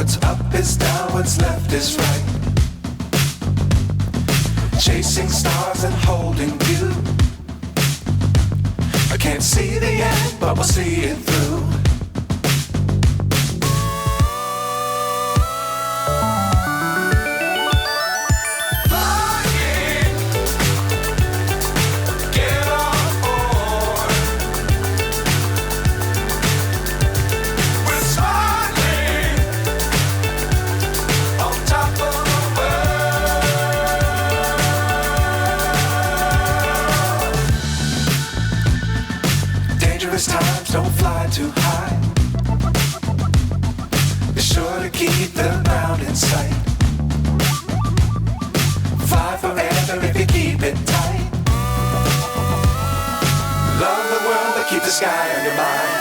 What's up is down, what's left is right. Chasing stars and holding you. I can't see the end, but we'll see it through. Times don't fly too high. Be sure to keep the ground in sight. Fly forever if you keep it tight. Love the world but keep the sky on your mind.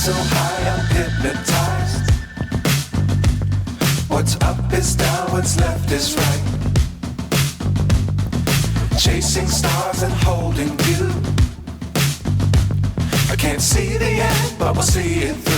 So high I'm hypnotized. What's up is down, what's left is right. Chasing stars and holding you. I can't see the end, but we'll see it through.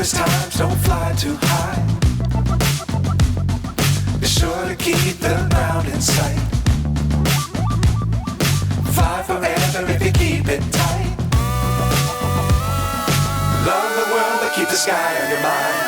Times don't fly too high. Be sure to keep the ground in sight. Fly forever if you keep it tight. Love the world but keep the sky on your mind.